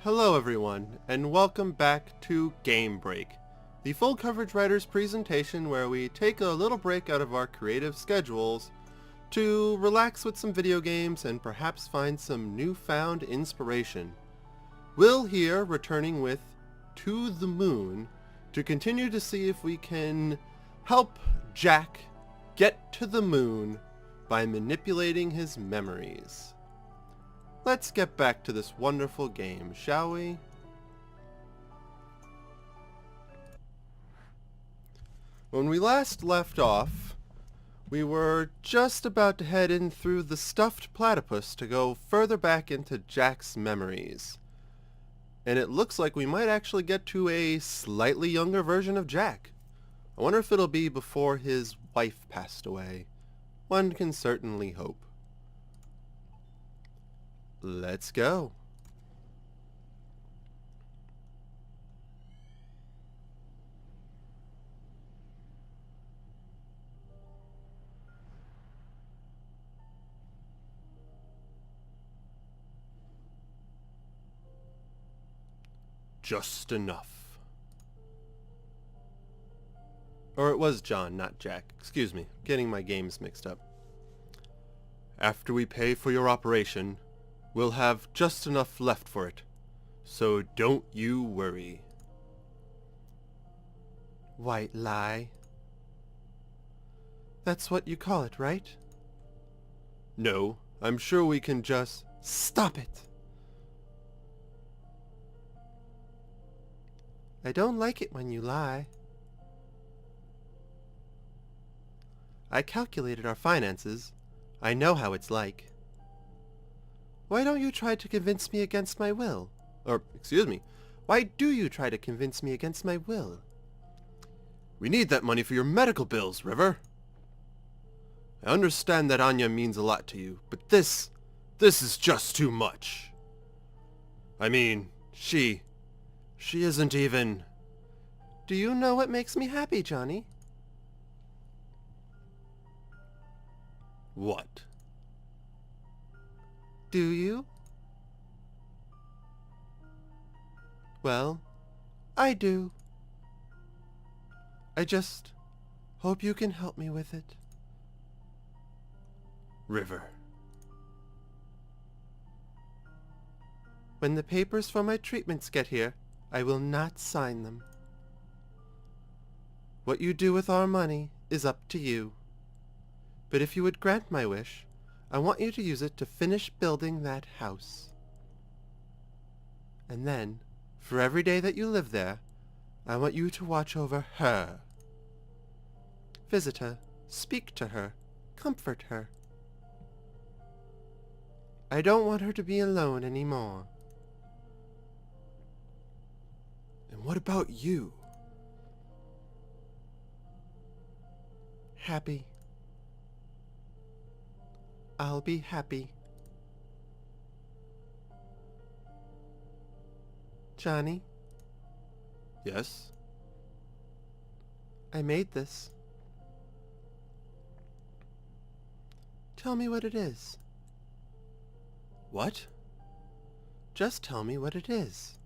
Hello everyone, and welcome back to Game Break, the full coverage writer's presentation where we take a little break out of our creative schedules to relax with some video games and perhaps find some newfound inspiration. Will here returning with To the Moon to continue to see if we can help Jack get to the moon by manipulating his memories. Let's get back to this wonderful game, shall we? When we last left off, we were just about to head in through the stuffed platypus to go further back into Jack's memories. And it looks like we might actually get to a slightly younger version of Jack. I wonder if it'll be before his wife passed away. One can certainly hope. Let's go. Just enough. Or it was John, not Jack. Excuse me, getting my games mixed up. After we pay for your operation, we'll have just enough left for it, so don't you worry. White lie. That's what you call it, right? No, I'm sure we can just... Stop it! I don't like it when you lie. I calculated our finances. I know how it's like. Why don't you try to convince me against my will? Or, excuse me, why do you try to convince me against my will? We need that money for your medical bills, River. I understand that Anya means a lot to you, but this is just too much. I mean, she isn't even... Do you know what makes me happy, Johnny? What? Do you? Well, I do. I just hope you can help me with it. River. When the papers for my treatments get here, I will not sign them. What you do with our money is up to you. But if you would grant my wish, I want you to use it to finish building that house. And then, for every day that you live there, I want you to watch over her. Visit her, speak to her, comfort her. I don't want her to be alone anymore. And what about you? Happy. I'll be happy. Johnny? Yes? I made this. Tell me what it is. What? Just tell me what it is.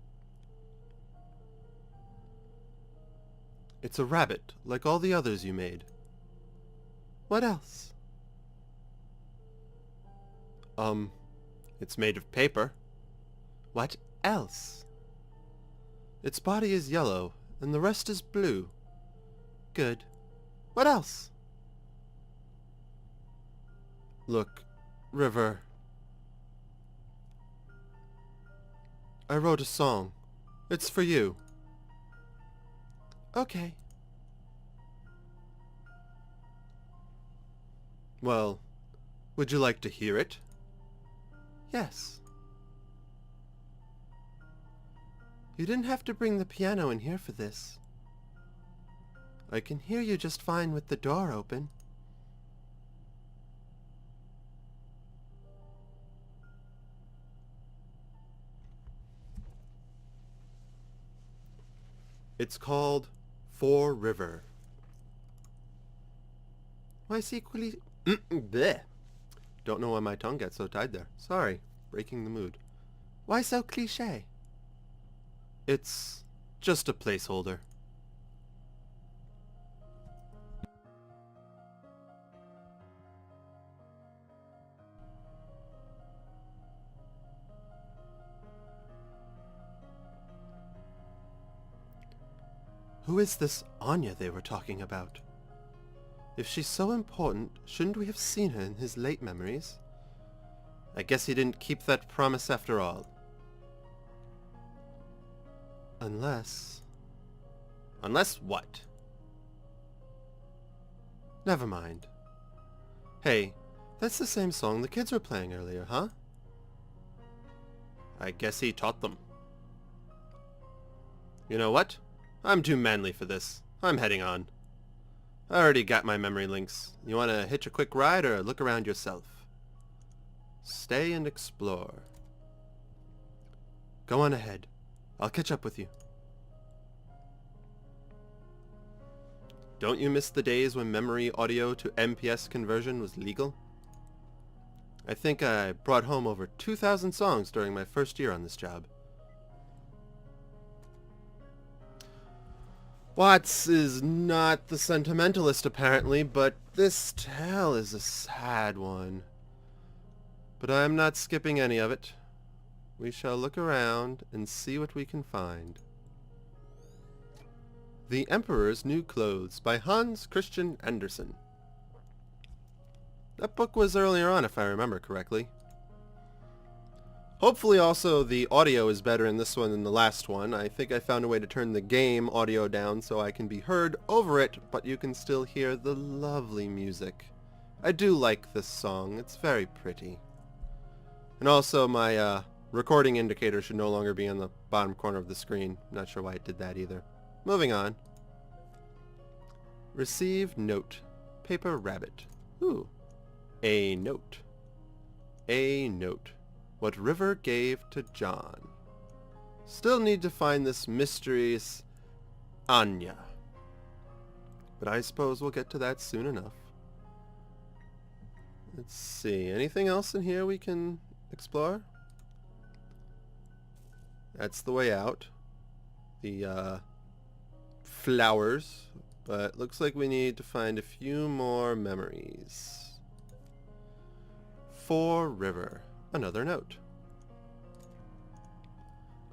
It's a rabbit, like all the others you made. What else? It's made of paper. What else? Its body is yellow, and the rest is blue. Good. What else? Look, River. I wrote a song. It's for you. Okay. Well, would you like to hear it? Yes. You didn't have to bring the piano in here for this. I can hear you just fine with the door open. It's called For River. Why sequely... Bleh. Don't know why my tongue got so tied there. Sorry, breaking the mood. Why so cliché? It's just a placeholder. Who is this Anya they were talking about? If she's so important, shouldn't we have seen her in his late memories? I guess he didn't keep that promise after all. Unless... Unless what? Never mind. Hey, that's the same song the kids were playing earlier, huh? I guess he taught them. You know what? I'm too manly for this. I'm heading on. I already got my memory links. You want to hitch a quick ride or look around yourself? Stay and explore. Go on ahead. I'll catch up with you. Don't you miss the days when memory audio to MPS conversion was legal? I think I brought home over 2,000 songs during my first year on this job. Watts is not the sentimentalist apparently, but this tale is a sad one. But I'm not skipping any of it. We shall look around and see what we can find. The Emperor's New Clothes by Hans Christian Andersen. That book was earlier on if I remember correctly. Hopefully also the audio is better in this one than the last one. I think I found a way to turn the game audio down so I can be heard over it, but you can still hear the lovely music. I do like this song. It's very pretty. And also my recording indicator should no longer be on the bottom corner of the screen. Not sure why it did that either. Moving on. Receive note. Paper rabbit. Ooh. A note. A note. What River gave to John. Still need to find this mysterious Anya. But I suppose we'll get to that soon enough. Let's see. Anything else in here we can explore? That's the way out. The flowers. But looks like we need to find a few more memories. For River. Another note.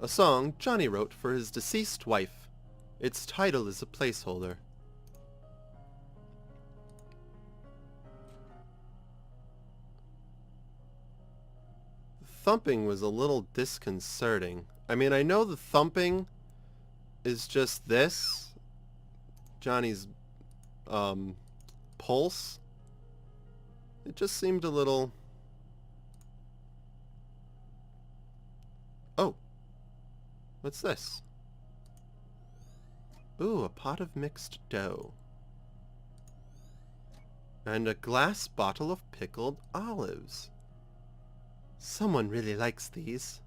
A song Johnny wrote for his deceased wife. Its title is a placeholder. Thumping was a little disconcerting. I mean, I know the thumping is just this. Johnny's pulse. It just seemed a little... Oh. What's this? Ooh, a pot of mixed dough. And a glass bottle of pickled olives. Someone really likes these.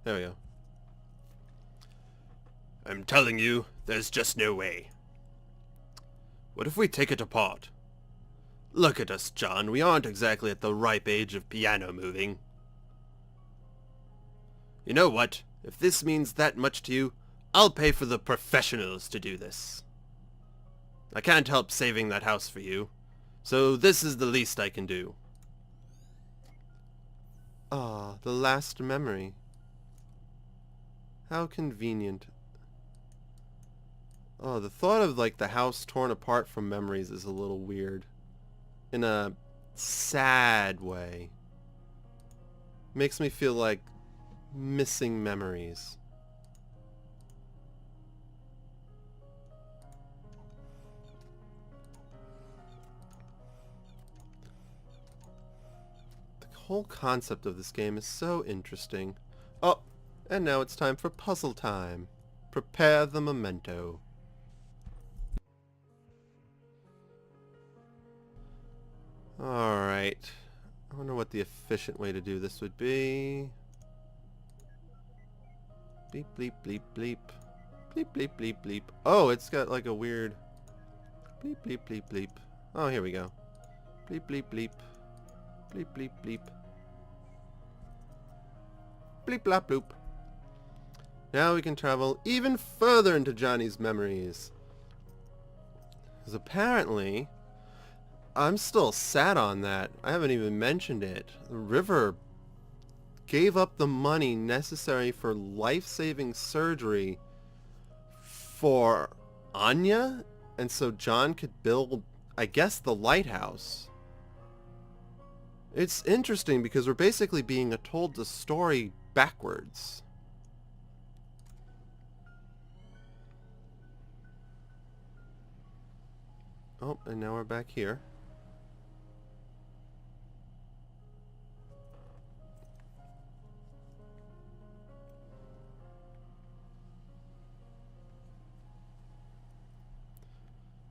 There we go. I'm telling you, there's just no way. What if we take it apart? Look at us, John. We aren't exactly at the ripe age of piano moving. You know what? If this means that much to you, I'll pay for the professionals to do this. I can't help saving that house for you, so this is the least I can do. Ah, the last memory. How convenient. Oh, the thought of like the house torn apart from memories is a little weird. In a sad way. Makes me feel like missing memories. The whole concept of this game is so interesting. Oh, and now it's time for puzzle time. Prepare the memento. Alright. I wonder what the efficient way to do this would be. Bleep, bleep, bleep, bleep. Bleep, bleep, bleep, bleep. Oh, it's got like a weird... Bleep, bleep, bleep, bleep. Oh, here we go. Bleep, bleep, bleep. Bleep, bleep, bleep. Bleep, blop, bloop. Now we can travel even further into Johnny's memories. Because apparently, I'm still sad on that. I haven't even mentioned it. The river gave up the money necessary for life-saving surgery for Anya, and so John could build, I guess, the lighthouse. It's interesting because we're basically being told the story backwards. Oh, and now we're back here.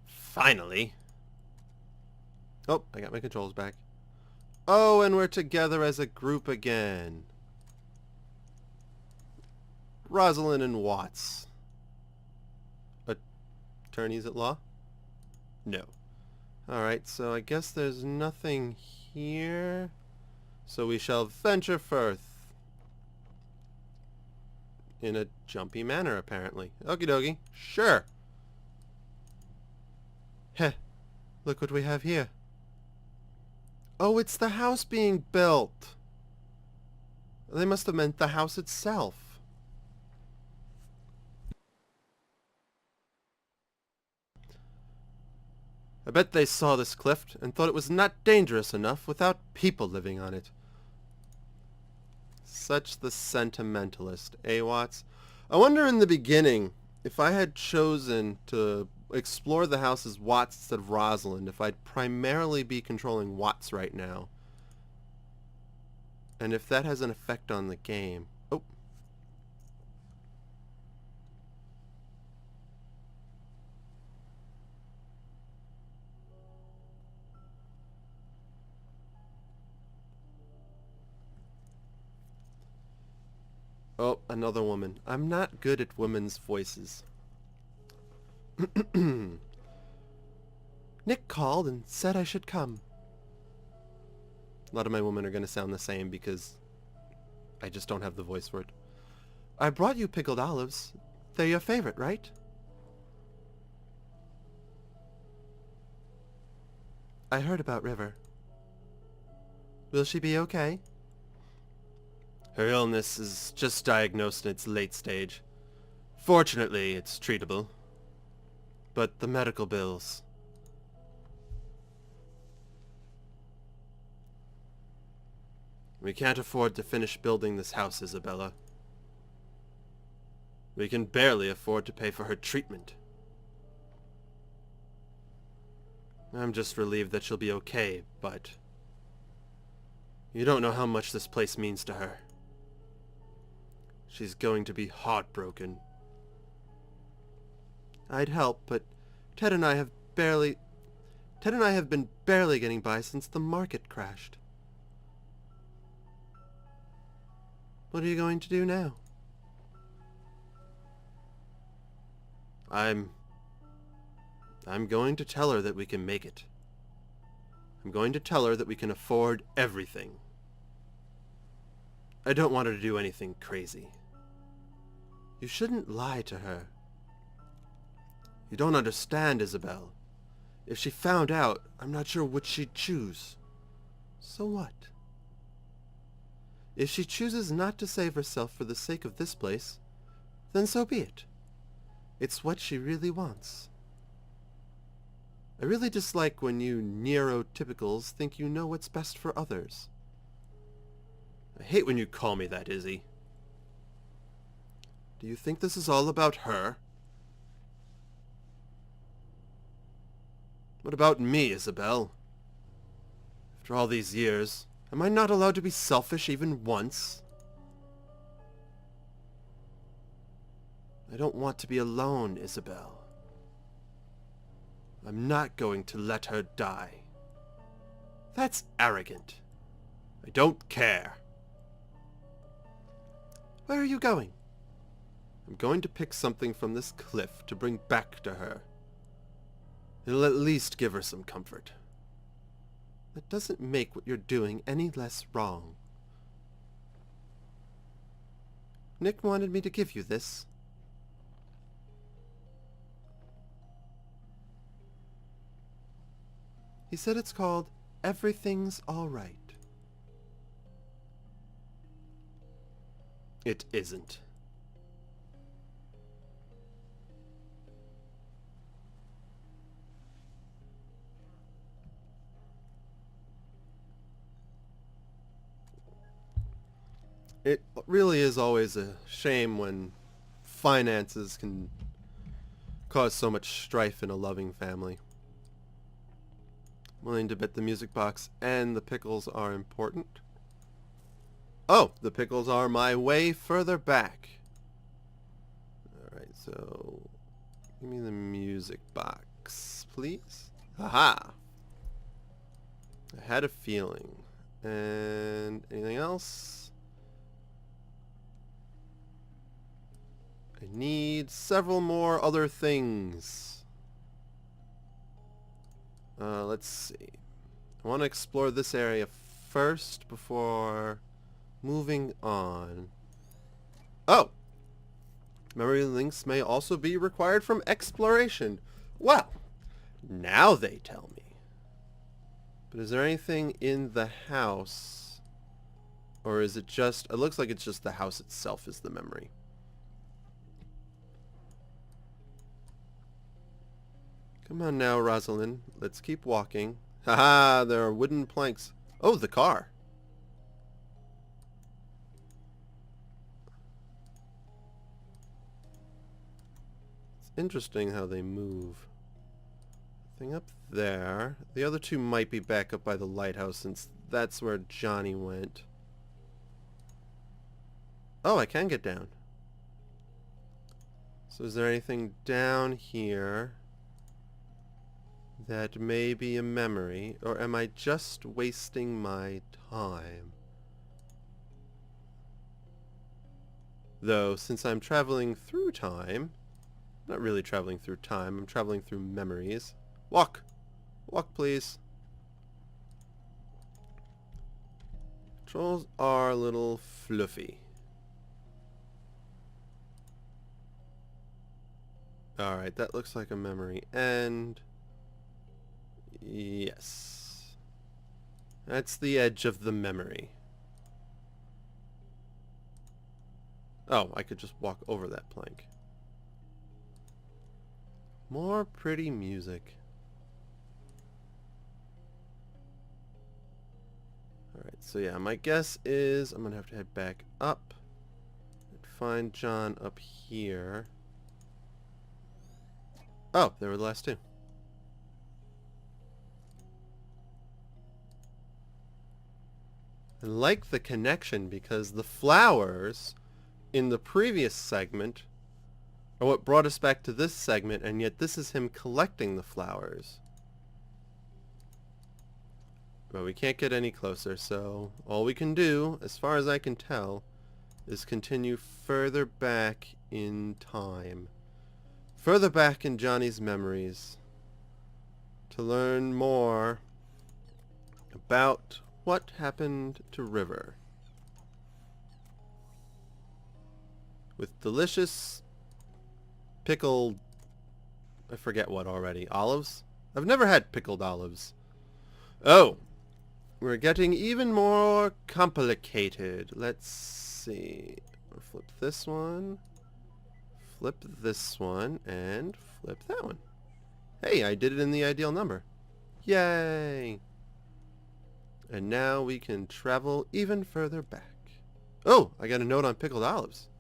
Finally. Oh, I got my controls back. Oh, and we're together as a group again. Rosalene and Watts. Attorneys at law? No. Alright, so I guess there's nothing here. So we shall venture forth. In a jumpy manner, apparently. Okie dokie. Sure. Heh. Look what we have here. Oh, it's the house being built. They must have meant the house itself. I bet they saw this cliff and thought it was not dangerous enough without people living on it. Such the sentimentalist, eh, Watts? I wonder in the beginning, if I had chosen to explore the house as Watts instead of Rosalind, if I'd primarily be controlling Watts right now. And if that has an effect on the game. Oh. Oh, another woman. I'm not good at women's voices. Nick called and said I should come. A lot of my women are going to sound the same because I just don't have the voice for it. I brought you pickled olives. They're your favorite, right? I heard about River. Will she be okay? Her illness is just diagnosed in its late stage. Fortunately, it's treatable. But the medical bills... We can't afford to finish building this house, Isabella. We can barely afford to pay for her treatment. I'm just relieved that she'll be okay, but... You don't know how much this place means to her. She's going to be heartbroken. I'd help, but Ted and I have been barely getting by since the market crashed. What are you going to do now? I'm going to tell her that we can make it. I'm going to tell her that we can afford everything. I don't want her to do anything crazy. You shouldn't lie to her. You don't understand, Isabel. If she found out, I'm not sure which she'd choose. So what? If she chooses not to save herself for the sake of this place, then so be it. It's what she really wants. I really dislike when you neurotypicals think you know what's best for others. I hate when you call me that, Izzy. Do you think this is all about her? What about me, Isabel? After all these years, am I not allowed to be selfish even once? I don't want to be alone, Isabel. I'm not going to let her die. That's arrogant. I don't care. Where are you going? I'm going to pick something from this cliff to bring back to her. It'll at least give her some comfort. That doesn't make what you're doing any less wrong. Nick wanted me to give you this. He said it's called Everything's All Right. It isn't. It really is always a shame when finances can cause so much strife in a loving family. I'm willing to bet the music box and the pickles are important. Oh, the pickles are my way further back. Alright, so give me the music box, please. Haha! I had a feeling. And anything else? I need several more other things. Let's see. I want to explore this area first before moving on. Oh! Memory links may also be required from exploration. Well, now they tell me. But is there anything in the house? Or is it just... It looks like it's just the house itself is the memory. Come on now, Rosalene. Let's keep walking. Haha, there are wooden planks. Oh, the car. It's interesting how they move. Thing up there. The other two might be back up by the lighthouse since that's where Johnny went. Oh, I can get down. So is there anything down here that may be a memory, or am I just wasting my time? Though, since I'm traveling through time, not really traveling through time, I'm traveling through memories. Walk! Walk, please. Trolls are a little fluffy. Alright, that looks like a memory. And... yes. That's the edge of the memory. Oh, I could just walk over that plank. More pretty music. Alright, so yeah, my guess is I'm going to have to head back up and find John up here. Oh, there were the last two. I like the connection because the flowers in the previous segment are what brought us back to this segment, and yet this is him collecting the flowers. But we can't get any closer, so all we can do, as far as I can tell, is continue further back in time. Further back in Johnny's memories to learn more about what happened to River. With delicious pickled... I forget what already. Olives? I've never had pickled olives. Oh! We're getting even more complicated. Let's see. I'll flip this one. Flip this one. And flip that one. Hey, I did it in the ideal number. Yay! And now we can travel even further back. Oh, I got a note on pickled olives.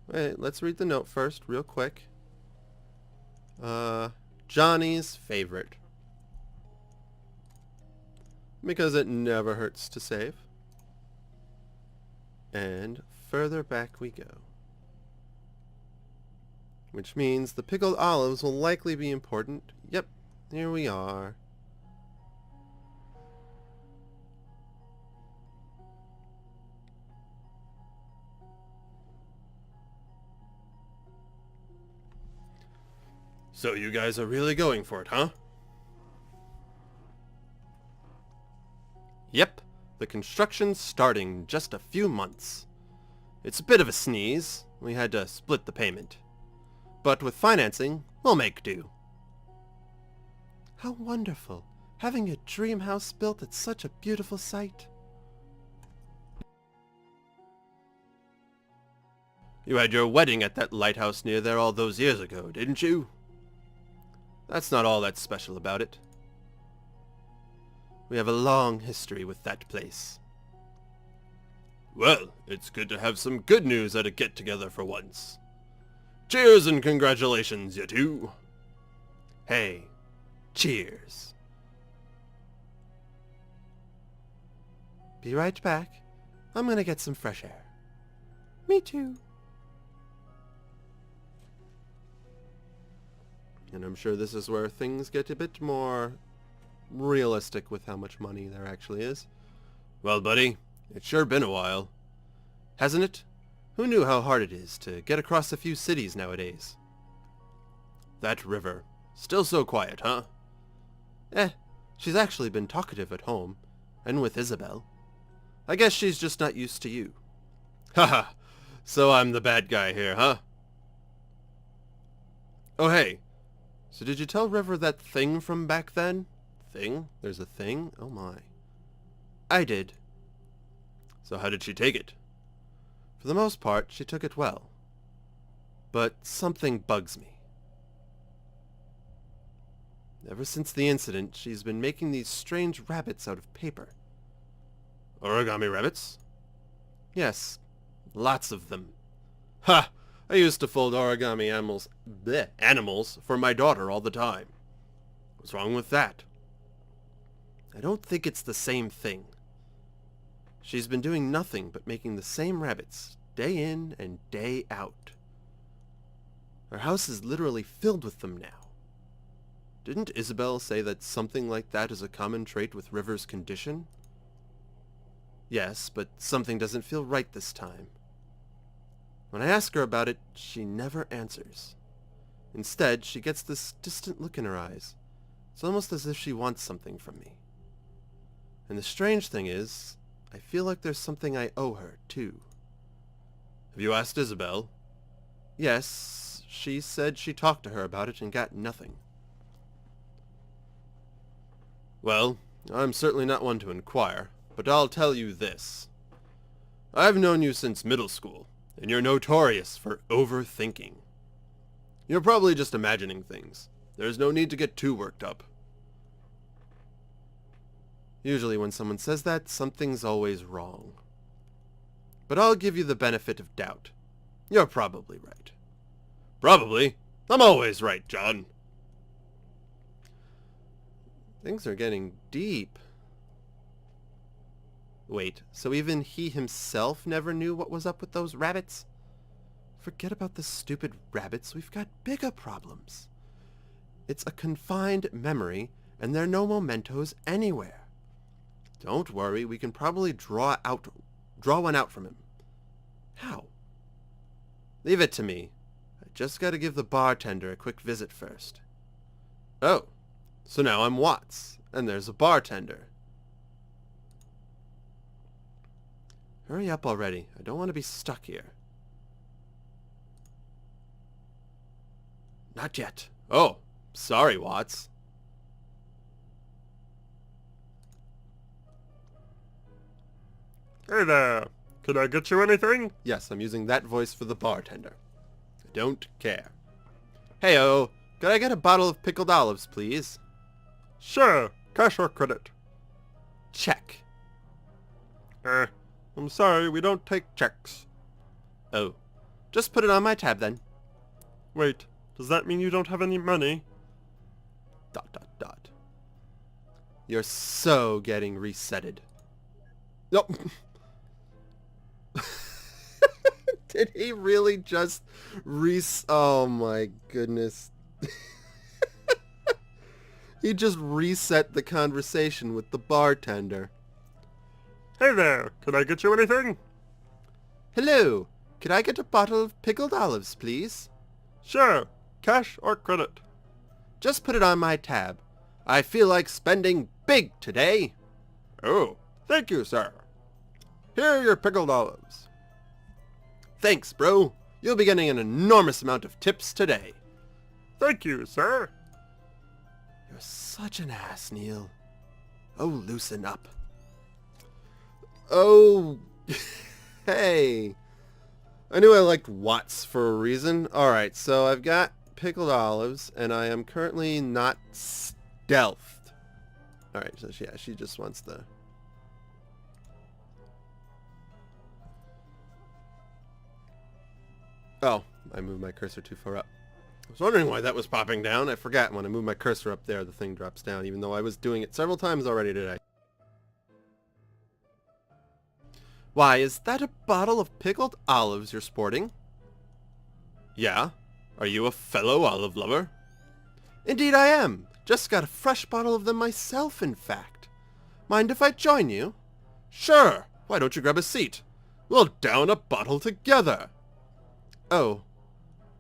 Wait, let's read the note first, real quick. Johnny's favorite. Because it never hurts to save. And further back we go. Which means the pickled olives will likely be important. Yep, here we are. So you guys are really going for it, huh? Yep, the construction's starting in just a few months. It's a bit of a sneeze. We had to split the payment. But with financing, we'll make do. How wonderful, having a dream house built at such a beautiful site. You had your wedding at that lighthouse near there all those years ago, didn't you? That's not all that's special about it. We have a long history with that place. Well, it's good to have some good news at a get-together for once. Cheers and congratulations, you two. Hey, cheers. Be right back. I'm gonna get some fresh air. Me too. And I'm sure this is where things get a bit more realistic with how much money there actually is. Well, buddy, it's sure been a while. Hasn't it? Who knew how hard it is to get across a few cities nowadays? That river. Still so quiet, huh? She's actually been talkative at home, and with Isabel. I guess she's just not used to you. Haha, so I'm the bad guy here, huh? Oh hey, so did you tell River that thing from back then? Thing? There's a thing? Oh my. I did. So how did she take it? For the most part, she took it well. But something bugs me. Ever since the incident, she's been making these strange rabbits out of paper. Origami rabbits? Yes, lots of them. Ha! I used to fold origami animals for my daughter all the time. What's wrong with that? I don't think it's the same thing. She's been doing nothing but making the same rabbits day in and day out. Our house is literally filled with them now. Didn't Isabel say that something like that is a common trait with River's condition? Yes, but something doesn't feel right this time. When I ask her about it, she never answers. Instead, she gets this distant look in her eyes. It's almost as if she wants something from me. And the strange thing is, I feel like there's something I owe her, too. Have you asked Isabel? Yes, she said she talked to her about it and got nothing. Well, I'm certainly not one to inquire, but I'll tell you this. I've known you since middle school, and you're notorious for overthinking. You're probably just imagining things. There's no need to get too worked up. Usually when someone says that, something's always wrong. But I'll give you the benefit of doubt. You're probably right. Probably? I'm always right, John. Things are getting deep. Wait, so even he himself never knew what was up with those rabbits? Forget about the stupid rabbits, we've got bigger problems. It's a confined memory, and there are no mementos anywhere. Don't worry, we can probably draw one out from him. How? Leave it to me. I just gotta give the bartender a quick visit first. Oh, so now I'm Watts, and there's a bartender. Hurry up already. I don't want to be stuck here. Not yet. Oh, sorry, Watts. Hey there, can I get you anything? Yes, I'm using that voice for the bartender. I don't care. Heyo, could I get a bottle of pickled olives, please? Sure, cash or credit? Check. I'm sorry, we don't take checks. Oh, just put it on my tab then. Wait, does that mean you don't have any money? ... You're so getting resetted. Nope. Did he really just oh my goodness. He just reset the conversation with the bartender. Hey there, can I get you anything? Hello, could I get a bottle of pickled olives, please? Sure, cash or credit? Just put it on my tab. I feel like spending big today. Oh, Thank you, sir. Here are your pickled olives. Thanks, bro. You'll be getting an enormous amount of tips today. Thank you, sir. You're such an ass, Neil. Oh, loosen up. Oh, hey. I knew I liked Watts for a reason. Alright, so I've got pickled olives, and I am currently not stealthed. Alright, so yeah, she just wants the... Oh, I moved my cursor too far up. I was wondering why that was popping down. I forgot when I move my cursor up there, the thing drops down, even though I was doing it several times already today. Why, is that a bottle of pickled olives you're sporting? Yeah. Are you a fellow olive lover? Indeed I am. Just got a fresh bottle of them myself, in fact. Mind if I join you? Sure. Why don't you grab a seat? We'll down a bottle together. Oh.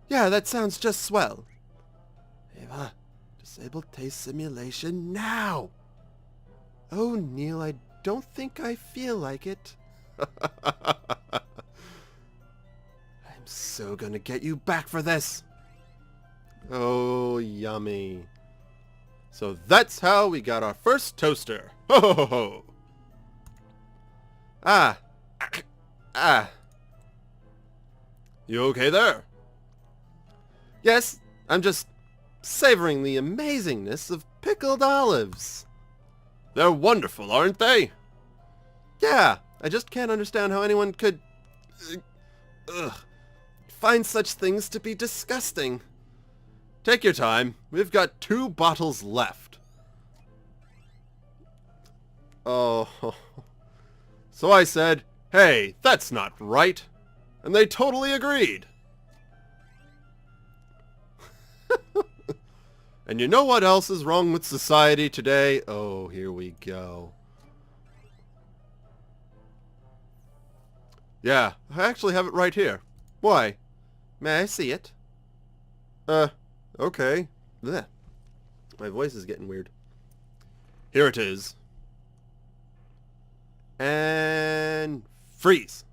Yeah, that sounds just swell. Ava, disable taste simulation now. Oh, Neil, I don't think I feel like it. I'm so gonna get you back for this. Oh, yummy. So that's how we got our first toaster. Ho ho ho ho. Ah. Ah. You okay there? Yes, I'm just savoring the amazingness of pickled olives. They're wonderful, aren't they? Yeah, I just can't understand how anyone could find such things to be disgusting. Take your time. We've got 2 bottles left. Oh. So I said, hey, that's not right. And they totally agreed. And you know what else is wrong with society today? Oh, here we go. Yeah, I actually have it right here. Why? May I see it? Okay. Blech. My voice is getting weird. Here it is. And freeze.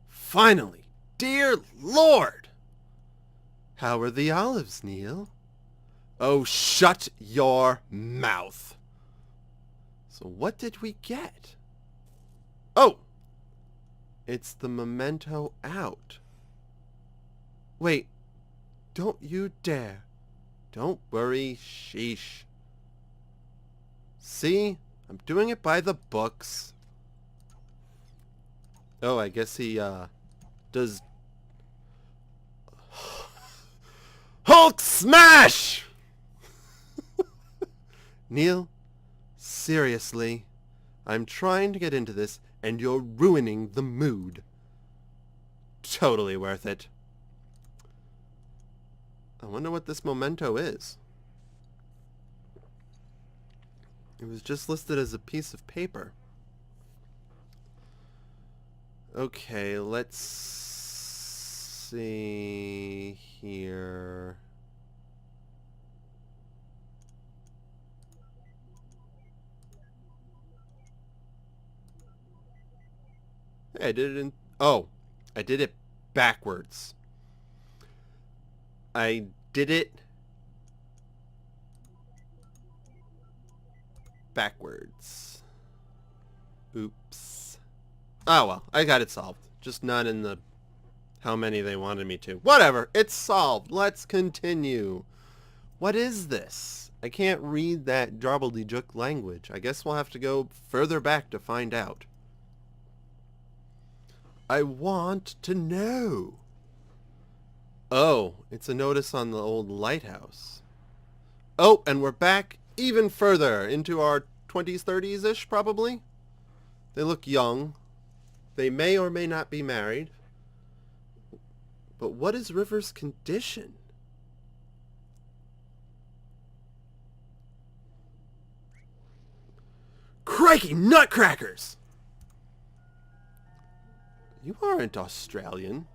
Finally. Dear Lord. How are the olives, Neil? Oh, shut your mouth. So what did we get? Oh! It's the memento out. Wait. Don't you dare. Don't worry, sheesh. See? I'm doing it by the books. Oh, I guess he, does... Hulk smash! Neil, seriously, I'm trying to get into this, and you're ruining the mood. Totally worth it. I wonder what this memento is. It was just listed as a piece of paper. Okay, let's see here. Hey, I did it in... Oh, I did it backwards. I did it backwards. Oops. Oh well, I got it solved. Just not in the how many they wanted me to. Whatever, it's solved. Let's continue. What is this? I can't read that gobbledygook language. I guess we'll have to go further back to find out. I want to know. Oh, it's a notice on the old lighthouse. Oh, and we're back even further into our 20s, 30s-ish, probably. They look young. They may or may not be married. But what is River's condition? Crikey nutcrackers! You aren't Australian.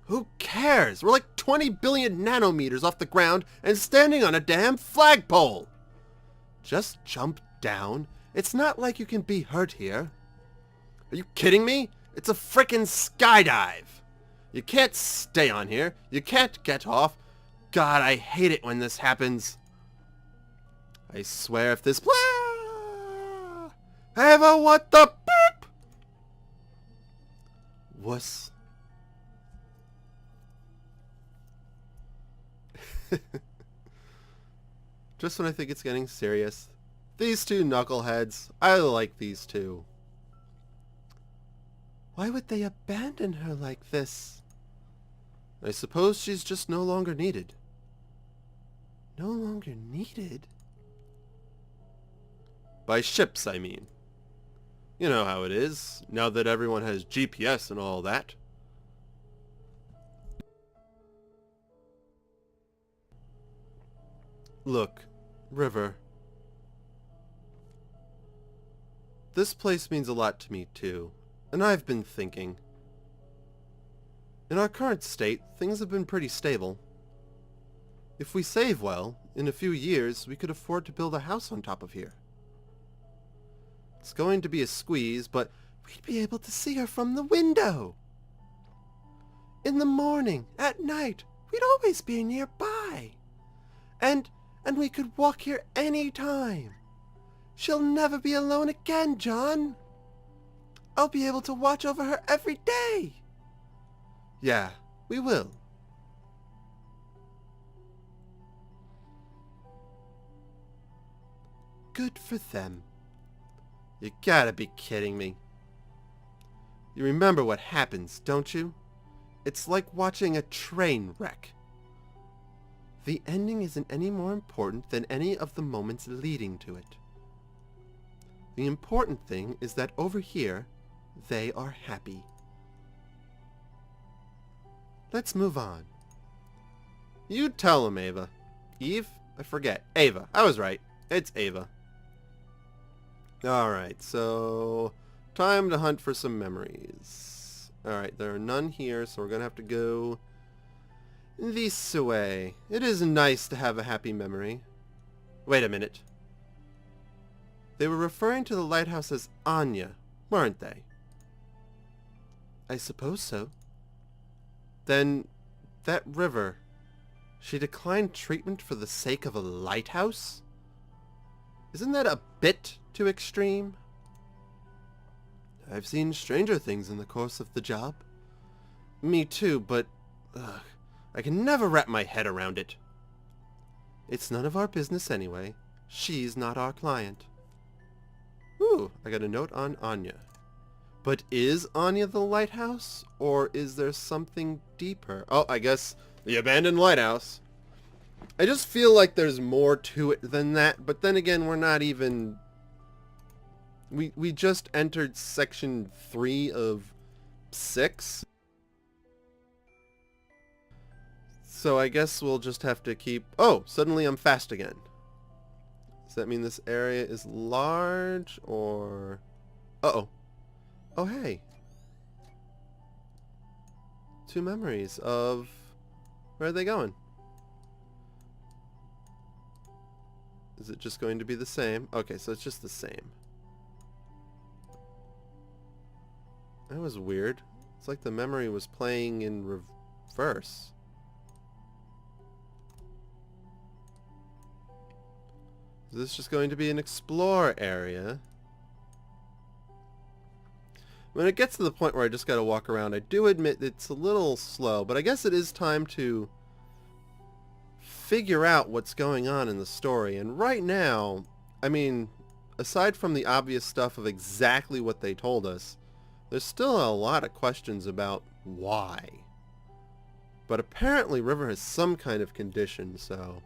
Who cares? We're like 20 billion nanometers off the ground and standing on a damn flagpole. Just jump down. It's not like you can be hurt here. Are you kidding me? It's a frickin' skydive. You can't stay on here. You can't get off. God, I hate it when this happens. I swear if this... Ava, what the beep? Wuss. Just when I think it's getting serious. These two knuckleheads. I like these two. Why would they abandon her like this? I suppose she's just no longer needed. No longer needed? By ships, I mean. You know how it is, now that everyone has GPS and all that. Look, River. This place means a lot to me too, and I've been thinking. In our current state, things have been pretty stable. If we save well, in a few years, we could afford to build a house on top of here. It's going to be a squeeze, but we'd be able to see her from the window. In the morning, at night, we'd always be nearby. And we could walk here any time. She'll never be alone again, John. I'll be able to watch over her every day. Yeah, we will. Good for them. You gotta be kidding me. You remember what happens, don't you? It's like watching a train wreck. The ending isn't any more important than any of the moments leading to it. The important thing is that over here, they are happy. Let's move on. You tell them, Ava. Eve? I forget. Ava. I was right. It's Ava. Alright, so... time to hunt for some memories. Alright, there are none here, so we're gonna have to go... this way. It is nice to have a happy memory. Wait a minute. They were referring to the lighthouse as Anya, weren't they? I suppose so. Then, that river, she declined treatment for the sake of a lighthouse? Isn't that a bit too extreme? I've seen stranger things in the course of the job. Me too, but I can never wrap my head around it. It's none of our business anyway. She's not our client. Ooh, I got a note on Anya. But is Anya the lighthouse? Or is there something deeper? Oh, I guess the abandoned lighthouse. I just feel like there's more to it than that, but then again, we're not even... We just entered section 3 of 6. So I guess we'll just have to keep... Oh, suddenly I'm fast again. Does that mean this area is large, or... Uh-oh. Oh, hey. 2 memories of... Where are they going? Is it just going to be the same? Okay, so it's just the same. That was weird. It's like the memory was playing in reverse. Is this just going to be an explore area? When it gets to the point where I just gotta walk around, I do admit it's a little slow, but I guess it is time to figure out what's going on in the story. And right now, I mean, aside from the obvious stuff of exactly what they told us, there's still a lot of questions about why. But apparently River has some kind of condition, so...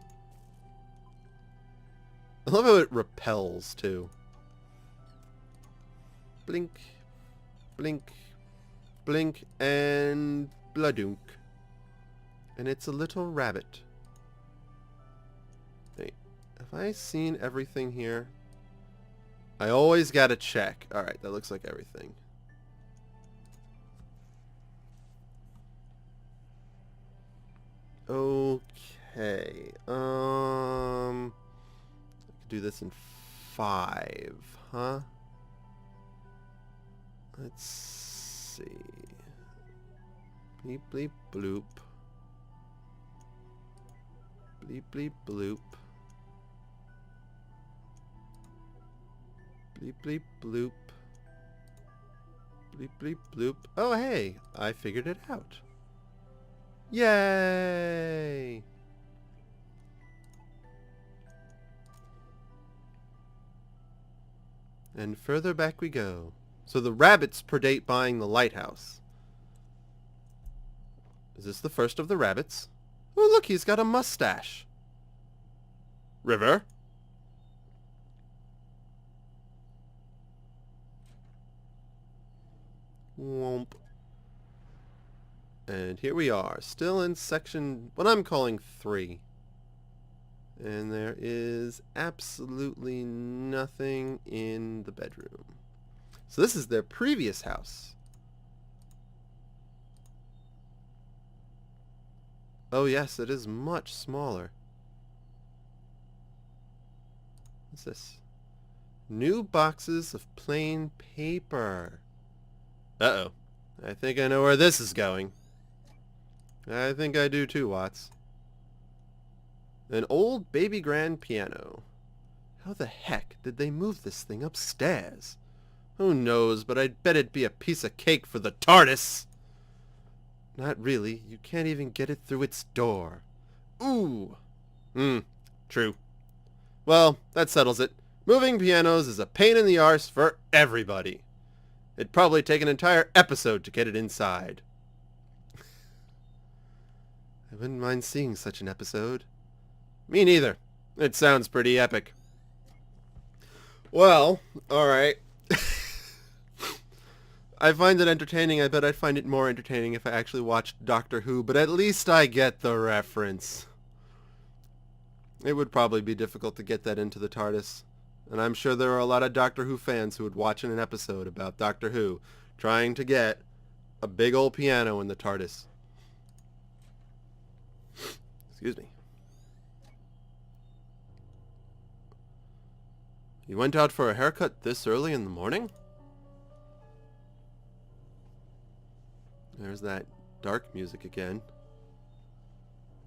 I love how it repels, too. Blink, blink, blink, and bladunk. And it's a little rabbit. Wait, have I seen everything here? I always gotta check. Alright, that looks like everything. Okay, I could do this in 5, huh? Let's see. Bleep bleep bloop. Bleep bleep bloop. Bleep bleep bloop. Bleep bleep bloop. Oh hey, I figured it out. Yay! And further back we go. So the rabbits predate buying the lighthouse. Is this the first of the rabbits? Oh look, he's got a mustache. River? Womp. And here we are, still in section, what I'm calling 3. And there is absolutely nothing in the bedroom. So this is their previous house. Oh yes, it is much smaller. What's this? New boxes of plain paper. Uh-oh. I think I know where this is going. I think I do too, Watts. An old baby grand piano. How the heck did they move this thing upstairs? Who knows, but I'd bet it'd be a piece of cake for the TARDIS. Not really. You can't even get it through its door. Ooh. True. Well, that settles it. Moving pianos is a pain in the arse for everybody. It'd probably take an entire episode to get it inside. I wouldn't mind seeing such an episode. Me neither. It sounds pretty epic. Well, alright. I find it entertaining. I bet I'd find it more entertaining if I actually watched Doctor Who, but at least I get the reference. It would probably be difficult to get that into the TARDIS. And I'm sure there are a lot of Doctor Who fans who would watch an episode about Doctor Who trying to get a big old piano in the TARDIS. Excuse me. You went out for a haircut this early in the morning? There's that dark music again.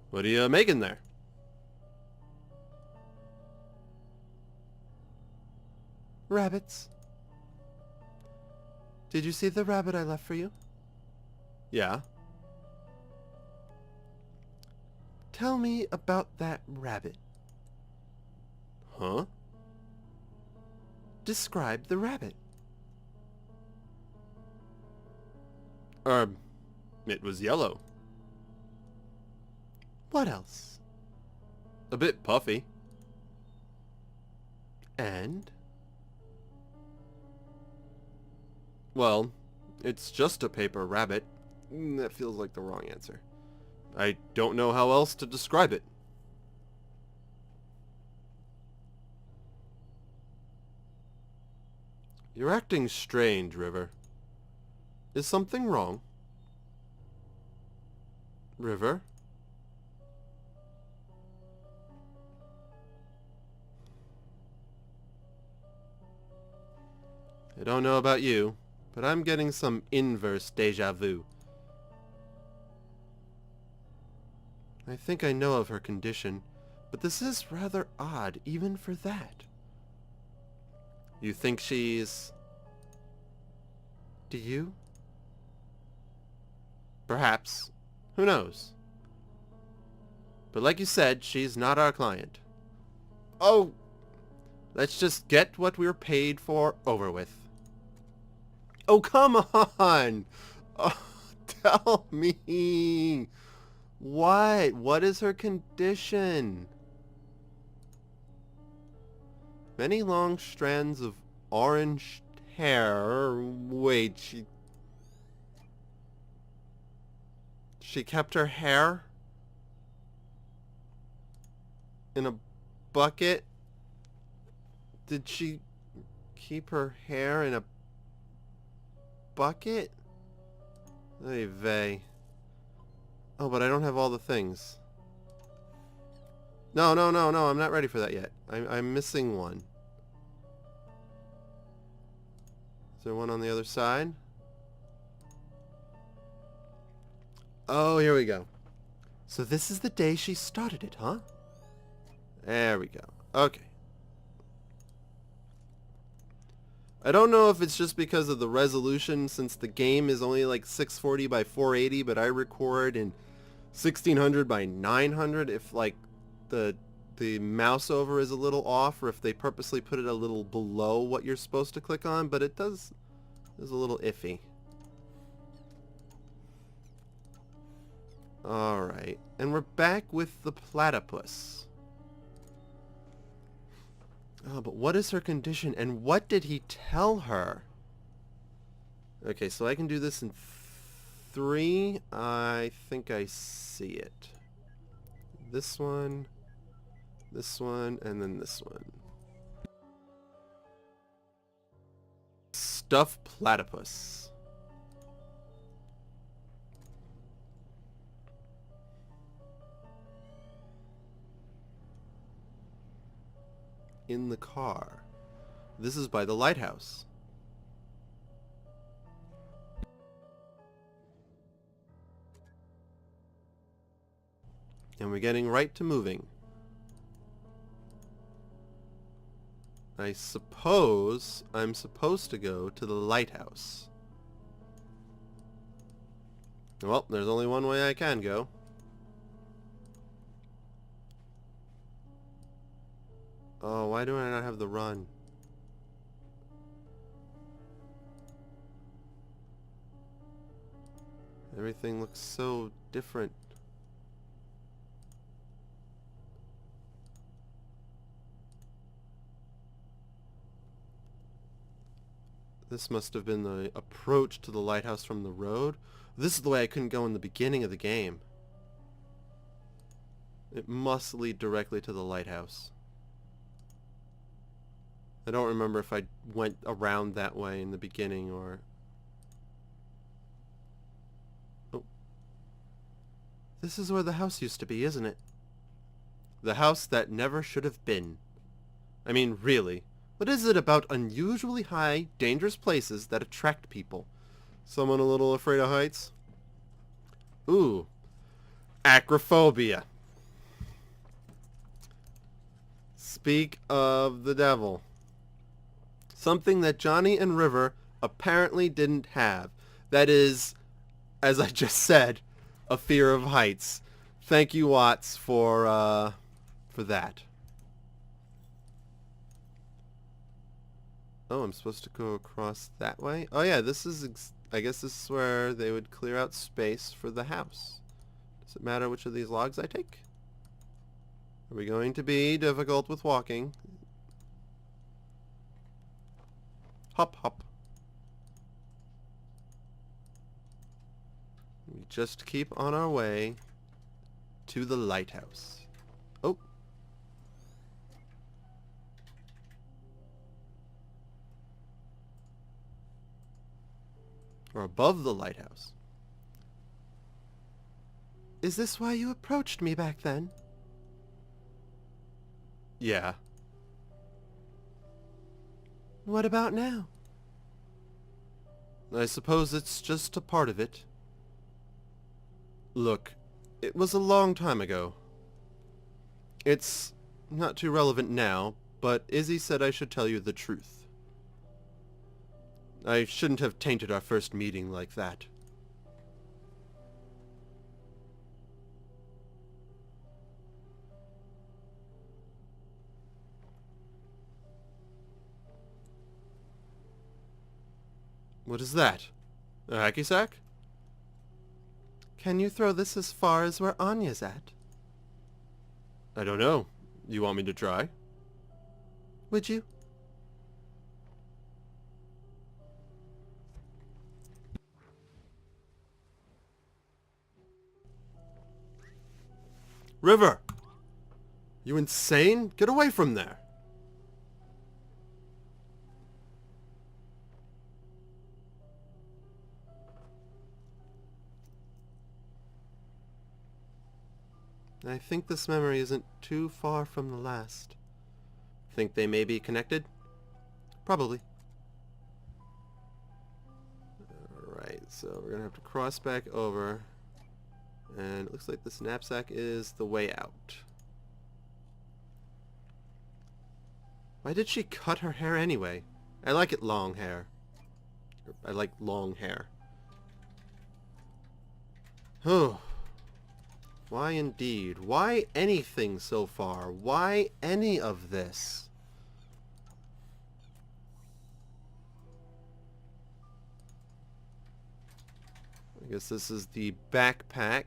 What are you making there? Rabbits. Did you see the rabbit I left for you? Yeah. Tell me about that rabbit. Huh? Describe the rabbit. It was yellow. What else? A bit puffy. And? Well, it's just a paper rabbit. That feels like the wrong answer. I don't know how else to describe it. You're acting strange, River. Is something wrong? River? I don't know about you, but I'm getting some inverse deja vu. I think I know of her condition, but this is rather odd even for that. You think she's... Do you? Perhaps. Who knows? But like you said, she's not our client. Oh, let's just get what we're paid for over with. Oh, come on! Oh, tell me! What? What is her condition? Many long strands of orange hair. Wait, she kept her hair in a bucket? Did she keep her hair in a bucket? Oy vey. Oh, but I don't have all the things. No, I'm not ready for that yet. I'm missing one. Is there one on the other side? Oh, here we go. So this is the day she started it, huh? There we go. Okay. I don't know if it's just because of the resolution, since the game is only like 640 by 480, but I record in 1600 by 900, if like the mouse over is a little off, or if they purposely put it a little below what you're supposed to click on, but it is a little iffy. Alright, and we're back with the platypus. Oh, but what is her condition, and what did he tell her? Okay, so I can do this in 3. I think I see it. This one, and then this one. Stuffed platypus. In the car. This is by the lighthouse. And we're getting right to moving. I suppose I'm supposed to go to the lighthouse. Well, there's only one way I can go. Oh, why do I not have the run? Everything looks so different. This must have been the approach to the lighthouse from the road. This is the way I couldn't go in the beginning of the game. It must lead directly to the lighthouse. I don't remember if I went around that way in the beginning or... Oh. This is where the house used to be, isn't it? The house that never should have been. I mean, really. What is it about unusually high, dangerous places that attract people? Someone a little afraid of heights? Ooh. Acrophobia. Speak of the devil. Something that Johnny and River apparently didn't have. That is, as I just said, a fear of heights. Thank you, Watts, for that. Oh, I'm supposed to go across that way? Oh yeah, this is, I guess this is where they would clear out space for the house. Does it matter which of these logs I take? Are we going to be difficult with walking? Hop, hop. We just keep on our way to the lighthouse. Oh. Or above the lighthouse. Is this why you approached me back then? Yeah. What about now? I suppose it's just a part of it. Look, it was a long time ago. It's not too relevant now, but Izzy said I should tell you the truth. I shouldn't have tainted our first meeting like that. What is that? A hacky sack? Can you throw this as far as where Anya's at? I don't know. You want me to try? Would you? River! You insane? Get away from there! I think this memory isn't too far from the last. Think they may be connected? Probably. So we're gonna have to cross back over. And it looks like this knapsack is the way out. Why did she cut her hair anyway? I like it long hair. I like long hair. Oh. Why indeed? Why anything so far? Why any of this? I guess this is the backpack.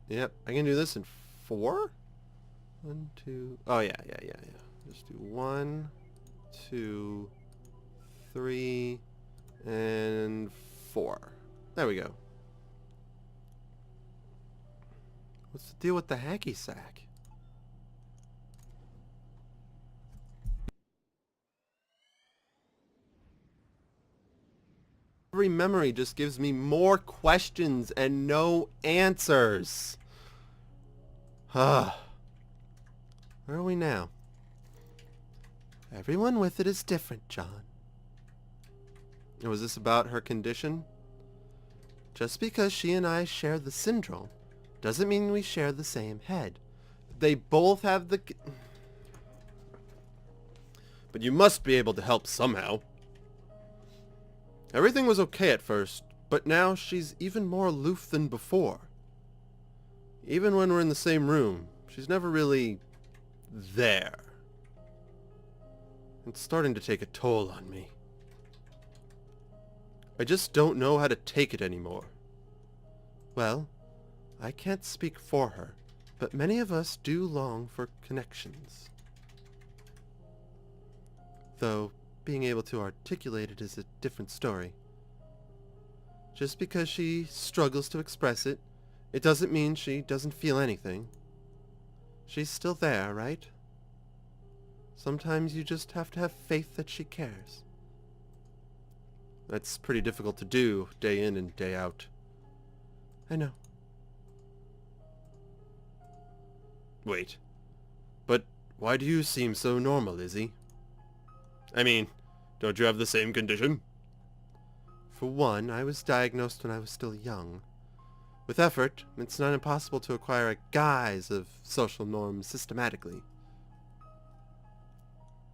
Yep, I can do this in 4? 1, 2... Oh, yeah. Just do 1, 2, 3, and 4. There we go. What's the deal with the hacky sack? Every memory just gives me more questions and no answers. Where are we now? Everyone with it is different, John. Was this about her condition? Just because she and I share the syndrome doesn't mean we share the same head. They both have the... But you must be able to help somehow. Everything was okay at first, but now she's even more aloof than before. Even when we're in the same room, she's never really there. It's starting to take a toll on me. I just don't know how to take it anymore. Well, I can't speak for her, but many of us do long for connections. Though, being able to articulate it is a different story. Just because she struggles to express it, it doesn't mean she doesn't feel anything. She's still there, right? Sometimes you just have to have faith that she cares. That's pretty difficult to do, day in and day out. I know. Wait. But why do you seem so normal, Izzy? I mean, don't you have the same condition? For one, I was diagnosed when I was still young. With effort, it's not impossible to acquire a guise of social norms systematically.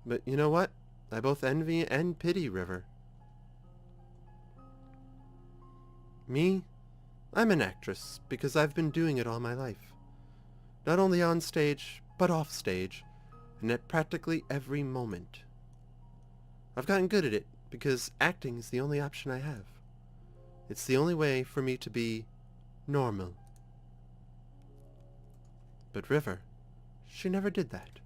But you know what? I both envy and pity River. Me? I'm an actress because I've been doing it all my life. Not only on stage, but off stage, and at practically every moment. I've gotten good at it because acting is the only option I have. It's the only way for me to be normal. But River, she never did that.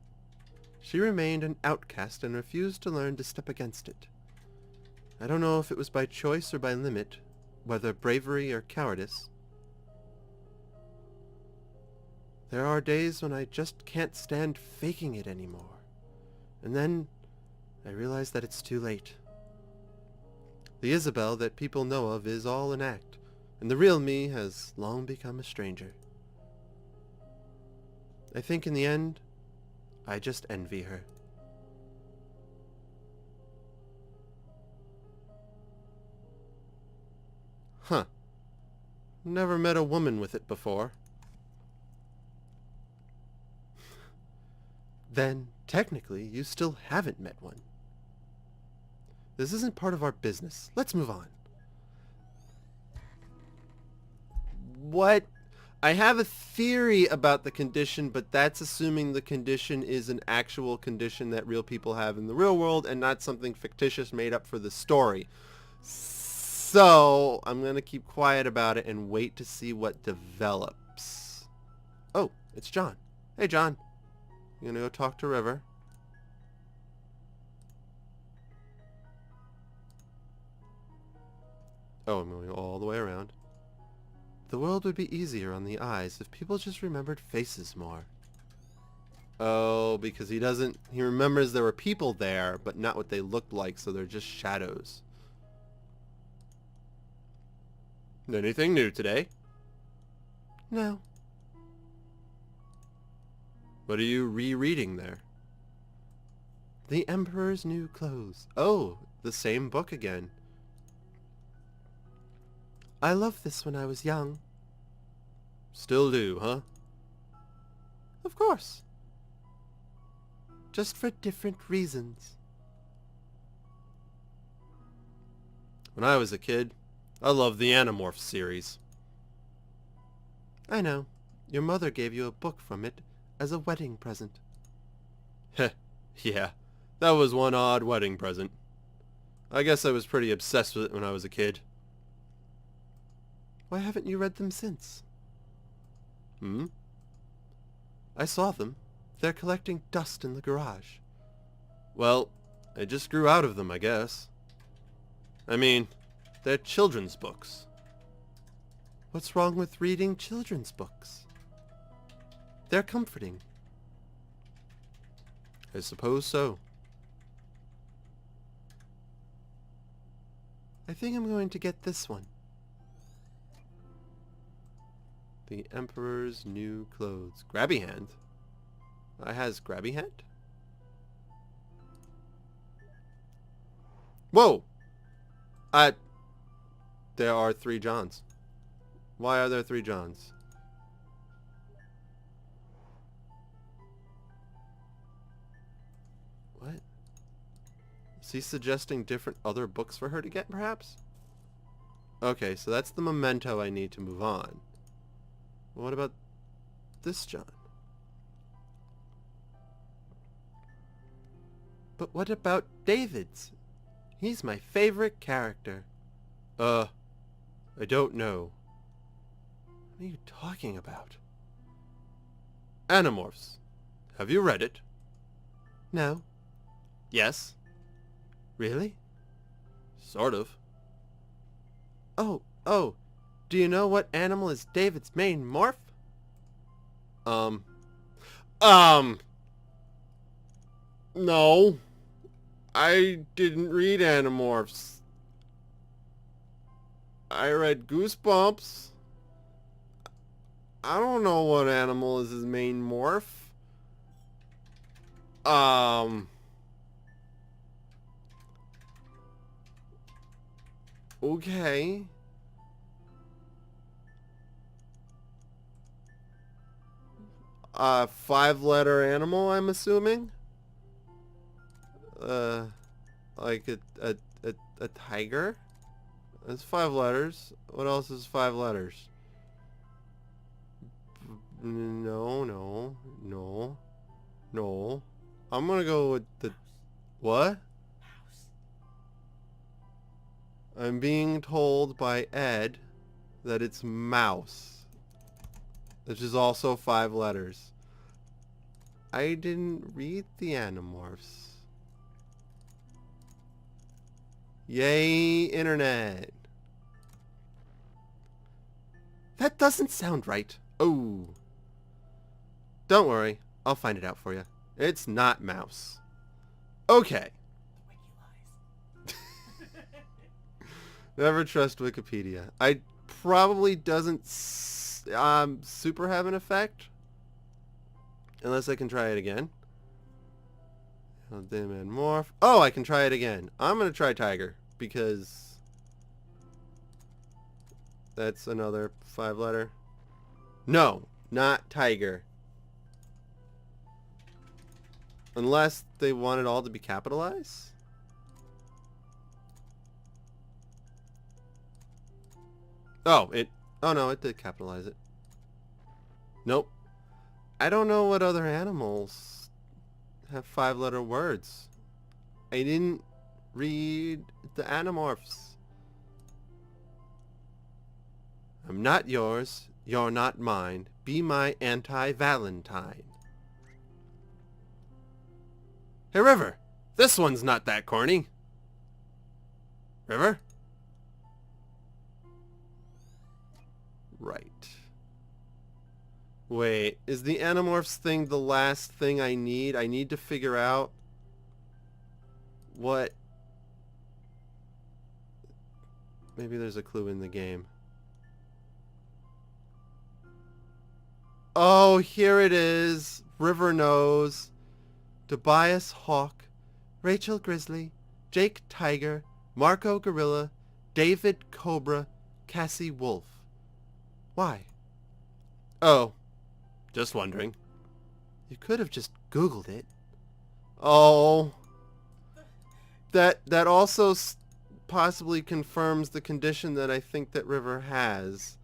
She remained an outcast and refused to learn to step against it. I don't know if it was by choice or by limit, whether bravery or cowardice. There are days when I just can't stand faking it anymore. And then I realize that it's too late. The Isabel that people know of is all an act, and the real me has long become a stranger. I think in the end, I just envy her. Huh. Never met a woman with it before. Then, technically, you still haven't met one. This isn't part of our business. Let's move on. What? I have a theory about the condition, but that's assuming the condition is an actual condition that real people have in the real world and not something fictitious made up for the story. So, I'm going to keep quiet about it and wait to see what develops. Oh, it's John. Hey, John. You going to go talk to River? Oh, I'm going all the way around. The world would be easier on the eyes if people just remembered faces more. Oh, because he remembers there were people there, but not what they looked like, so they're just shadows. Anything new today? No. What are you rereading there? The Emperor's New Clothes. Oh, the same book again. I loved this when I was young. Still do, huh? Of course. Just for different reasons. When I was a kid, I loved the Animorphs series. I know. Your mother gave you a book from it as a wedding present. Heh, yeah. That was one odd wedding present. I guess I was pretty obsessed with it when I was a kid. Why haven't you read them since? I saw them. They're collecting dust in the garage. Well, I just grew out of them, I guess. I mean, they're children's books. What's wrong with reading children's books? They're comforting. I suppose so. I think I'm going to get this one. The Emperor's New Clothes. Grabby Hand? Has Grabby Hand? Whoa! There are 3 Johns. Why are there 3 Johns? What? Is he suggesting different other books for her to get, perhaps? Okay, so that's the memento I need to move on. What about this John? But what about David's? He's my favorite character. I don't know. What are you talking about? Animorphs. Have you read it? No. Yes. Really? Sort of. Oh. Do you know what animal is David's main morph? No. I didn't read Animorphs. I read Goosebumps. I don't know what animal is his main morph. Okay. A 5-letter animal, I'm assuming? Like a tiger? That's 5 letters. What else is 5 letters? No. I'm gonna go with the... What? I'm being told by Ed that it's mouse. Which is also 5 letters. I didn't read the Animorphs. Yay, internet. That doesn't sound right. Oh. Don't worry. I'll find it out for you. It's not mouse. Okay. Never trust Wikipedia. I probably doesn't super have an effect. Unless I can try it again. Dim and morph. Oh, I can try it again. I'm going to try tiger. Because that's another 5-letter. No, not tiger. Unless they want it all to be capitalized. Oh no, it did capitalize it. Nope. I don't know what other animals have 5-letter words. I didn't read the Animorphs. I'm not yours, you're not mine. Be my anti-Valentine. Hey, River. This one's not that corny. River? Right. Wait, is the Animorphs thing the last thing I need? I need to figure out what... Maybe there's a clue in the game. Oh, here it is. River knows. Tobias Hawk, Rachel Grizzly, Jake Tiger, Marco Gorilla, David Cobra, Cassie Wolf. Why? Oh, just wondering. You could have just Googled it. Oh, that also possibly confirms the condition that I think that River has.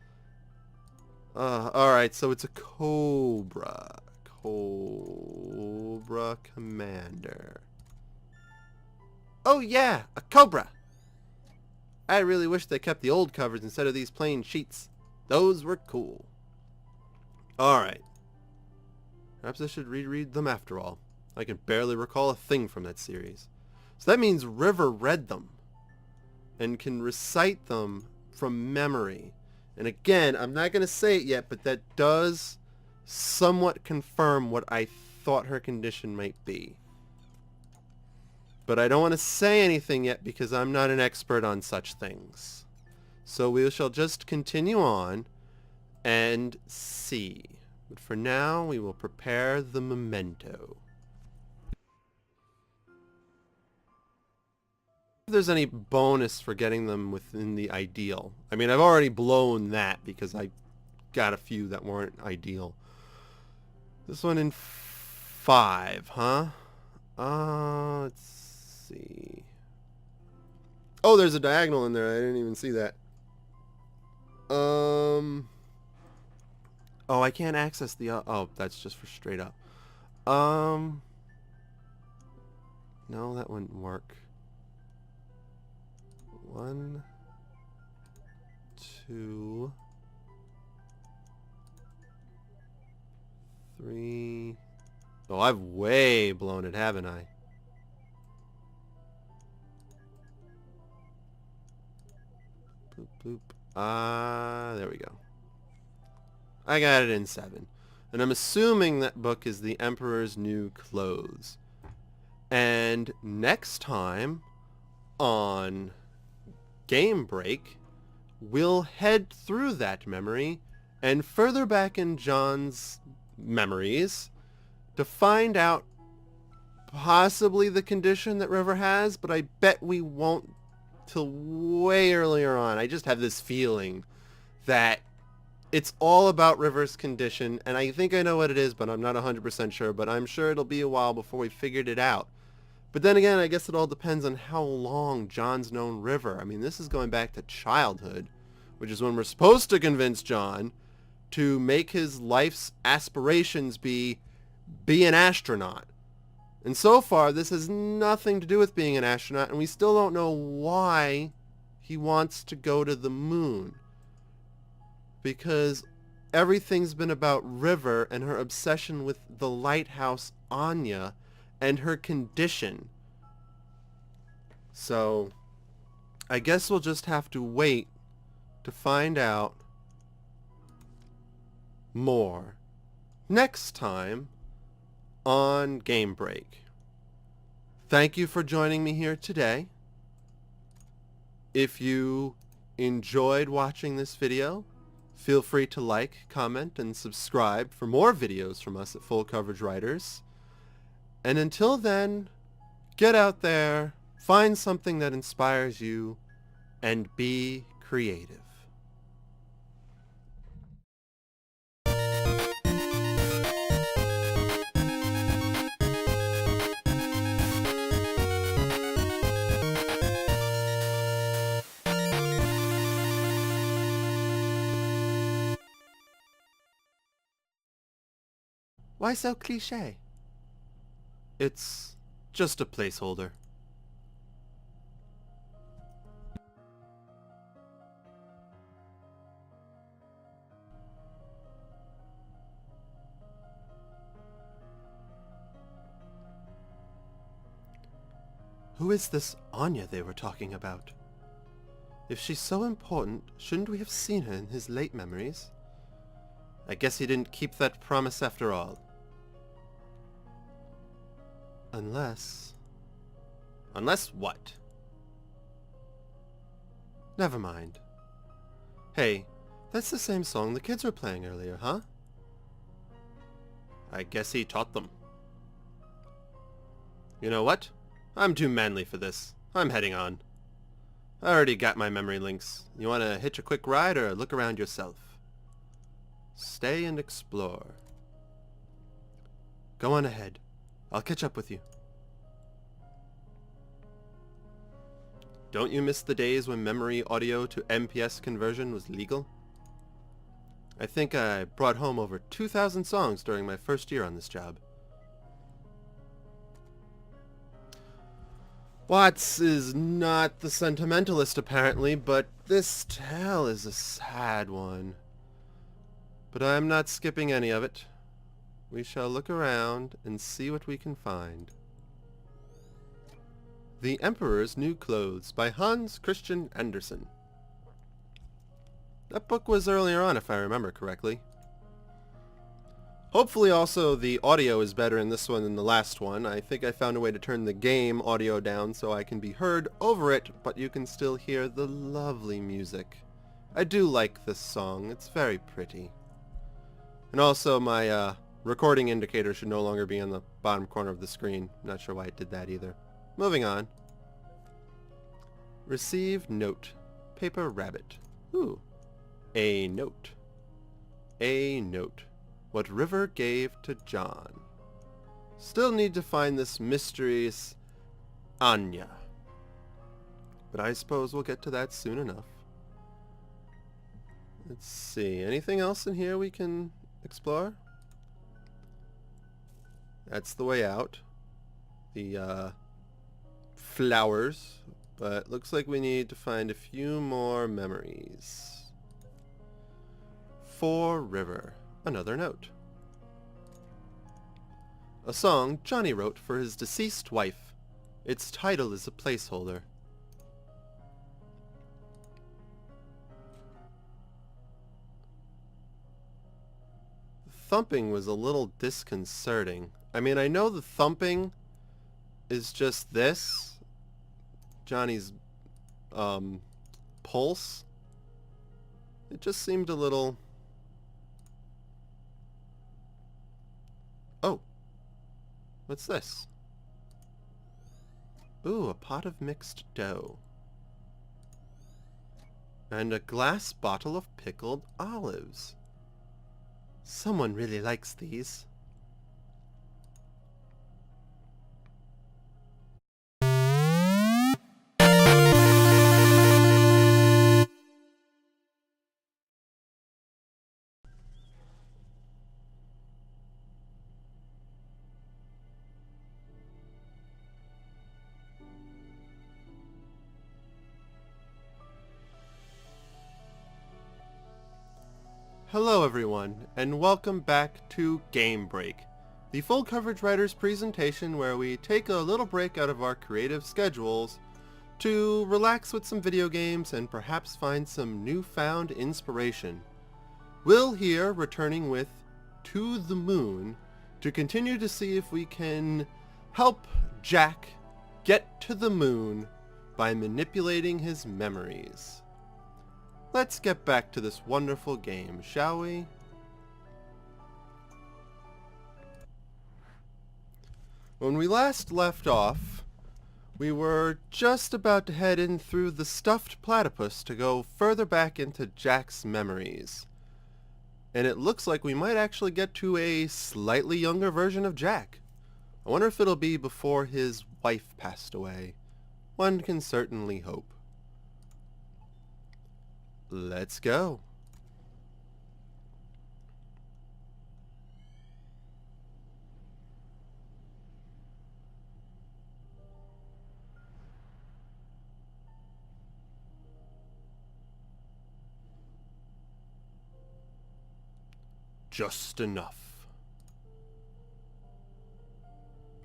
Alright, so it's a Cobra. Cobra Commander. Oh yeah, a Cobra! I really wish they kept the old covers instead of these plain sheets. Those were cool. Alright. Perhaps I should reread them after all. I can barely recall a thing from that series. So that means River read them and can recite them from memory. And again, I'm not going to say it yet, but that does somewhat confirm what I thought her condition might be. But I don't want to say anything yet because I'm not an expert on such things. So we shall just continue on and see. But for now, we will prepare the memento. If there's any bonus for getting them within the ideal. I mean, I've already blown that because I got a few that weren't ideal. This one in 5, huh? Let's see. Oh, there's a diagonal in there. I didn't even see that. Oh, I can't access the... oh, that's just for straight up. No, that wouldn't work. 1, 2, 3. Oh, I've way blown it, haven't I? Boop, boop. There we go. I got it in 7. And I'm assuming that book is The Emperor's New Clothes. And next time on Game Break, we'll head through that memory and further back in John's memories to find out possibly the condition that River has, but I bet we won't till way earlier on. I just have this feeling that it's all about River's condition, and I think I know what it is, but I'm not 100% sure, but I'm sure it'll be a while before we figured it out. But then again, I guess it all depends on how long John's known River. I mean, this is going back to childhood, which is when we're supposed to convince John to make his life's aspirations be an astronaut. And so far, this has nothing to do with being an astronaut, and we still don't know why he wants to go to the moon. Because everything's been about River and her obsession with the lighthouse Anya and her condition. So, I guess we'll just have to wait to find out more next time on Game Break. Thank you for joining me here today. If you enjoyed watching this video, feel free to like, comment, and subscribe for more videos from us at Full Coverage Writers. And until then, get out there, find something that inspires you, and be creative. Why so cliché? It's just a placeholder. Who is this Anya they were talking about? If she's so important, shouldn't we have seen her in his late memories? I guess he didn't keep that promise after all. Unless... Unless what? Never mind. Hey, that's the same song the kids were playing earlier, huh? I guess he taught them. You know what? I'm too manly for this. I'm heading on. I already got my memory links. You want to hitch a quick ride or look around yourself? Stay and explore. Go on ahead. I'll catch up with you. Don't you miss the days when memory audio to MPS conversion was legal? I think I brought home over 2,000 songs during my first year on this job. Watts is not the sentimentalist apparently, but this tale is a sad one. But I'm not skipping any of it. We shall look around and see what we can find. The Emperor's New Clothes by Hans Christian Andersen. That book was earlier on if I remember correctly. Hopefully also the audio is better in this one than the last one. I think I found a way to turn the game audio down so I can be heard over it, but you can still hear the lovely music. I do like this song. It's very pretty. And also my recording indicator should no longer be on the bottom corner of the screen. Not sure why it did that either. Moving on. Receive note. Paper rabbit. Ooh. A note. A note. What River gave to John. Still need to find this mysterious Anya. But I suppose we'll get to that soon enough. Let's see. Anything else in here we can explore? That's the way out. The flowers. But looks like we need to find a few more memories. For River. Another note. A song Johnny wrote for his deceased wife. Its title is a placeholder. Thumping was a little disconcerting. I mean, I know the thumping is just this. Johnny's pulse. It just seemed a little... Oh. What's this? Ooh, a pot of mixed dough. And a glass bottle of pickled olives. Someone really likes these. Hello everyone, and welcome back to Game Break, the full coverage writer's presentation where we take a little break out of our creative schedules to relax with some video games and perhaps find some newfound inspiration. Will here returning with To the Moon to continue to see if we can help Jack get to the moon by manipulating his memories. Let's get back to this wonderful game, shall we? When we last left off, we were just about to head in through the stuffed platypus to go further back into Jack's memories. And it looks like we might actually get to a slightly younger version of Jack. I wonder if it'll be before his wife passed away. One can certainly hope. Let's go. Just enough.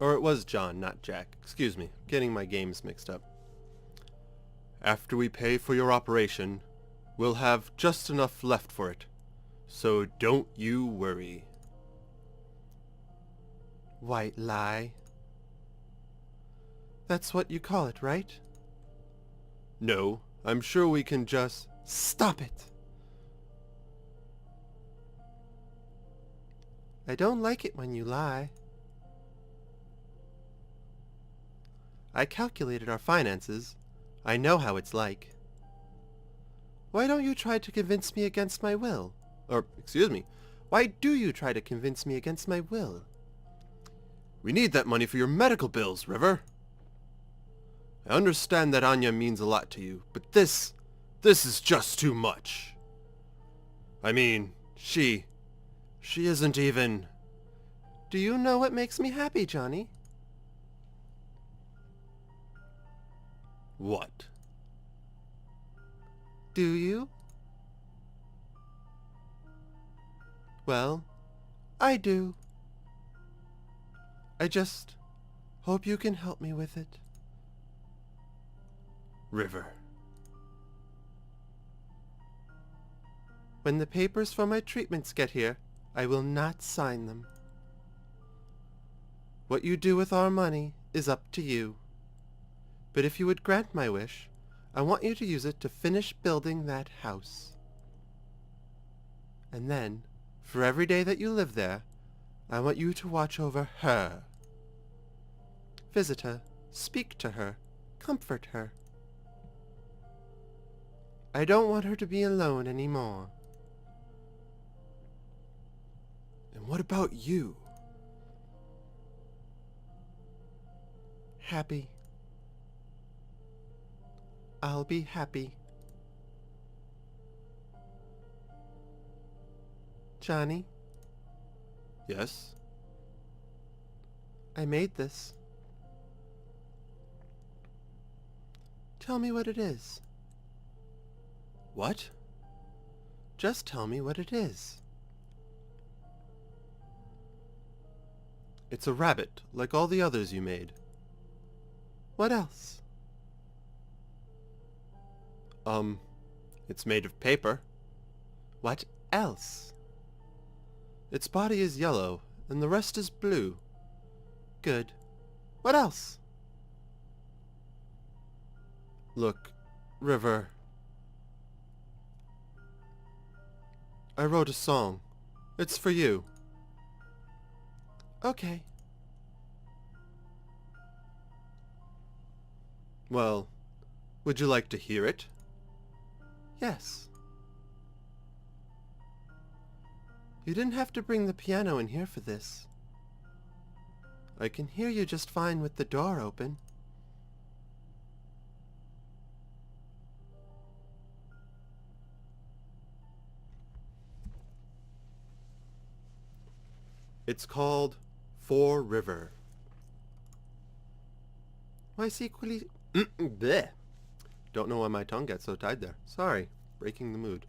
Or it was John, not Jack. Excuse me, getting my games mixed up. After we pay for your operation, we'll have just enough left for it, so don't you worry. White lie. That's what you call it, right? No, I'm sure we can just... Stop it! I don't like it when you lie. I calculated our finances. I know how it's like. Why don't you try to convince me against my will? Or, excuse me, why do you try to convince me against my will? We need that money for your medical bills, River. I understand that Anya means a lot to you, but this is just too much. I mean, she isn't even... Do you know what makes me happy, Johnny? What? Do you? Well, I do. I just hope you can help me with it. River. When the papers for my treatments get here, I will not sign them. What you do with our money is up to you. But if you would grant my wish, I want you to use it to finish building that house. And then, for every day that you live there, I want you to watch over her. Visit her, speak to her, comfort her. I don't want her to be alone anymore. And what about you? Happy. I'll be happy. Johnny? Yes? I made this. Tell me what it is. What? Just tell me what it is. It's a rabbit, like all the others you made. What else? It's made of paper. What else? Its body is yellow, and the rest is blue. Good. What else? Look, River. I wrote a song. It's for you. Okay. Well, would you like to hear it? Yes. You didn't have to bring the piano in here for this. I can hear you just fine with the door open. It's called For River. Why secretly... Bleh. Don't know why my tongue got so tied there. Sorry, breaking the mood.